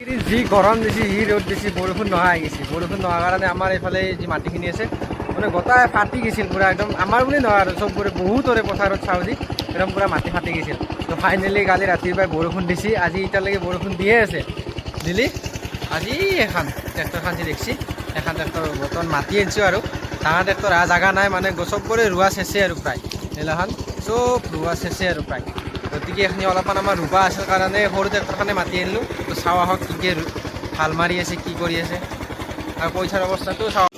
যি গৰম দিছে, যি ৰ'দ দিছে, বৰষুণ নহা গৈছে। বৰষুণ নোহোৱাৰ কাৰণে আমাৰ এইফালে যি মাটিখিনি আছে মানে গোটাই ফাটি গৈছিল পুৰা একদম। আমাৰ বুলি নহয় আৰু চবৰে বহুতৰে পথাৰত চাওঁ যি একদম পুৰা মাটি ফাটি গৈছিল। তো ফাইনেলি কালি ৰাতিপুৱাই বৰষুণ দিছে, আজি এতিয়ালৈকে বৰষুণ দিয়ে আছে। দিলি আজি এখন ট্ৰেক্টৰখন যি দেখছি এখন ট্ৰেক্টৰ বৰ্তমান মাতি আনিছোঁ আৰু ডাঙৰ ট্ৰেক্টৰ জেগা নাই মানে চবৰে ৰোৱা চেছে আৰু প্ৰায় এইগিলাখন চব ৰোৱা চেছে আৰু প্ৰায়। গতিকে এইখিনি অলপমান আমাৰ ৰুবা আছিল কাৰণে সৰু ট্ৰেক্টৰখনে মাতি আনিলোঁ। তো চাওঁ আহক কি হাল মাৰি আছে, কি কৰি আছে আৰু পইচাৰ অৱস্থাটো চাওঁ।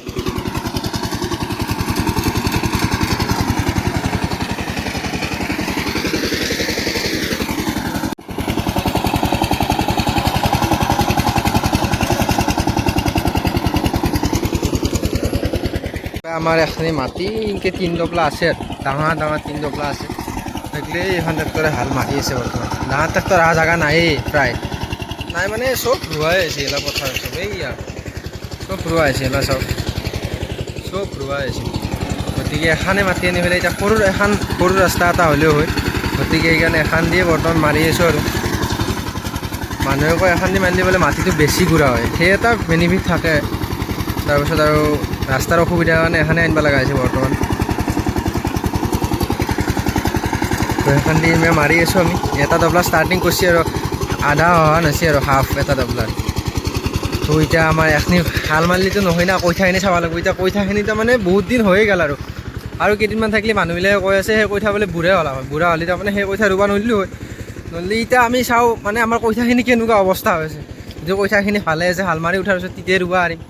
আমাৰ এখানি মাটি ইনকে 3 দবলা আছে, ডাঙৰ ডাঙৰ 3 দবলা আছে। দেখলে এইখন ট্ৰেক্টৰে হাল মাৰি আছে বৰ্তমান। ডাঙৰ ট্ৰেক্টৰ জেগা নায়েই প্ৰায় নাই মানে চব ৰোৱাই আছে এইলা পথাৰ চব এইয়া চব ৰোৱা হৈছে এইলা চব ৰোৱা হৈছে। গতিকে এখানে মাতি আনি পেলাই এতিয়া সৰু ৰাস্তা এটা হ'লেও হয়। গতিকে সেইকাৰণে এখন দিয়ে বৰ্তমান মাৰি আছোঁ আৰু মানুহে কয় এখন দি মাৰি দিবলৈ মাটিটো বেছি গুড়া হয়, সেই এটা বেনিফিট থাকে। তাৰপিছত আৰু ৰাস্তাৰ অসুবিধাৰ কাৰণে এখানে আনিব লগা হৈছে বৰ্তমান। তো সেইখন দি মাৰি আছোঁ আমি। এটা দবলা ষ্টাৰ্টিং কৰিছে আৰু আধা অহা নাছে আৰু হাফ এটা দবলাৰ। তো এতিয়া আমাৰ এখনি হাল মাৰিলেতো নহয় না, কঠীয়াখিনি চাব লাগিব। এতিয়া কঠীয়াখিনি তাৰমানে বহুত দিন হৈয়ে গ'ল আৰু কেইদিনমান থাকিলে মানুহবিলাকে কৈ আছে সেই কঠীয়া বোলে বুঢ়া হ'ল হয়। বুঢ়া হ'লে তাৰমানে সেই কঠীয়া ৰুবা নৰিলোঁ হয়। নহ'লে এতিয়া আমি চাওঁ মানে আমাৰ কঠীয়াখিনি কেনেকুৱা অৱস্থা হৈছে। যদি কঠীয়াখিনি ভালে আছে হাল মাৰি উঠাৰ পিছত তেতিয়া ৰুবা পাৰিম।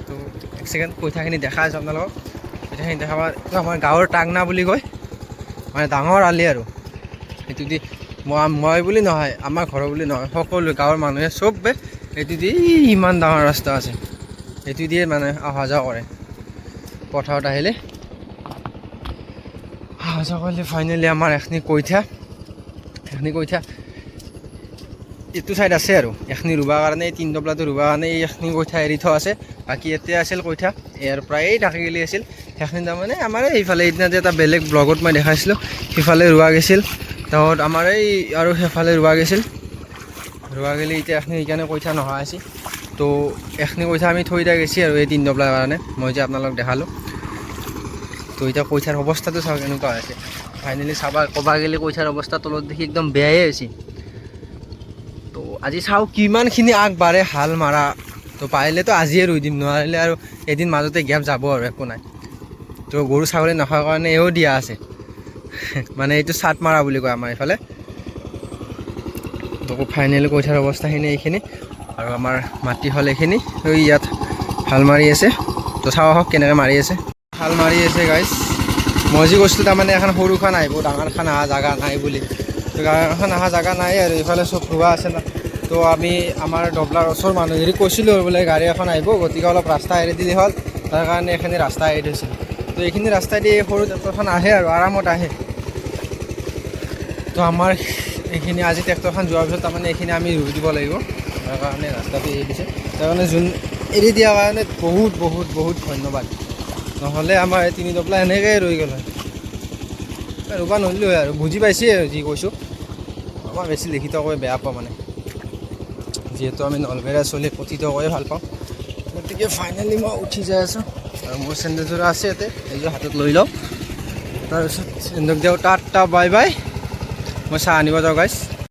তো এক ছেকেণ্ড কঠীয়াখিনি দেখাই আছোঁ আপোনালোকক। কঠীয়াখিনি দেখাব আমাৰ গাঁৱৰ টাংনা বুলি কয়, মানে ডাঙৰ আলি আৰু সেইটো দি মই বুলি নহয়, আমাৰ ঘৰৰ বুলি নহয়, সকলো গাঁৱৰ মানুহে চবে এইটো দি ইমান ডাঙৰ ৰাস্তা আছে এইটো দিয়ে মানে অহা যোৱা কৰে পথাৰত আহিলে। অহা যোৱা কৰিলে ফাইনেলি আমাৰ এখনি কঠীয়া এইটো ছাইড আছে আৰু এখনি ৰুবৰ কাৰণে এই 3 দবলাটো ৰুবৰ কাৰণে এই এখনি কঠীয়া এৰি থোৱা আছে। বাকী এতিয়া আছিল কঠীয়া ইয়াৰ প্ৰায়ে ঢাকি গেলি আছিল। সেইখিনি তাৰমানে আমাৰ এইফালে এইদিনা যে এটা বেলেগ ব্লগত মই দেখাইছিলোঁ সিফালে ৰোৱা গৈছিল। তাত আমাৰ এই আৰু সেইফালে ৰোৱা গৈছিল, ৰোৱা গেলি এতিয়া এখনি সেইকাৰণে কঠীয়া নহা আছে। তো এখনি কঠীয়া আমি থৈ দিয়া গৈছে আৰু এই 3 দবলাৰ কাৰণে মই যে আপোনালোক দেখালোঁ। তো এতিয়া কঠীয়াৰ অৱস্থাটো চাওক কেনেকুৱা হৈছে। ফাইনেলি ক'বা গেলি কঠীয়াৰ অৱস্থা তলত দেখি একদম বেয়াই হৈছে। তো আজি চাওঁ কিমানখিনি আগবাঢ়ে হাল মাৰা। তো পাৰিলেতো আজিয়ে ৰুই দিম, নোৱাৰিলে আৰু এদিন মাজতে গেপ যাব আৰু একো নাই। তো গৰু ছাগলী নোখোৱাৰ কাৰণে এও দিয়া আছে মানে এইটো চাট মাৰা বুলি কয় আমাৰ এইফালে। তো ফাইনেলি কঠীয়াৰ অৱস্থাখিনি এইখিনি আৰু আমাৰ মাটি হ'ল এইখিনি ইয়াত হাল মাৰি আছে। তো চাওঁ আহক কেনেকৈ মাৰি আছে। হাল মাৰি আছে গাইজ। মই যি কৈছিলোঁ তাৰমানে এখন সৰুখন আহিব, ডাঙৰখন অহা জেগা নাই বুলি। তো ডাঙৰখন অহা জেগা নাই আৰু এইফালে চব ৰোৱা আছে না। তো আমি আমাৰ দবলাৰ ওচৰৰ মানুহ হেৰি কৈছিলোঁ বোলে গাড়ী এখন আহিব, গতিকে অলপ ৰাস্তা এৰি দিলে হ'ল। তাৰ কাৰণে এইখিনি ৰাস্তা এৰি থৈছিল। তো এইখিনি ৰাস্তা দি সৰু ট্ৰেক্টৰখন আহে আৰু আৰামত আহে। তো আমাৰ এইখিনি আজি ট্ৰেক্টৰখন যোৱাৰ পিছত তাৰমানে এইখিনি আমি ৰুই দিব লাগিব। তাৰ কাৰণে ৰাস্তাটো এৰি দিছে। তাৰ কাৰণে এৰি দিয়াৰ কাৰণে বহুত বহুত বহুত ধন্যবাদ। নহ'লে আমাৰ এই 3 দবলা এনেকৈ ৰৈ গ'ল হয়, ৰুবা নৰিলোঁ হয় আৰু বুজি পাইছে আৰু যি কৈছোঁ। আমাৰ বেছি লিখিত কৈ বেয়া পাওঁ মানে, যিহেতু আমি নলবেৰীয়া চলি কথিত কৈয়ে ভাল পাওঁ। গতিকে ফাইনেলি মই উঠি যাই আছোঁ আৰু মোৰ চেণ্ডেলযোৰা আছে ইয়াতে, এইযোৰ হাতত লৈ লওঁ। তাৰপিছত চেণ্ডেল দিওঁ টাটা বাই বাই। মই চাহ আনিব যাওঁ গাইছ।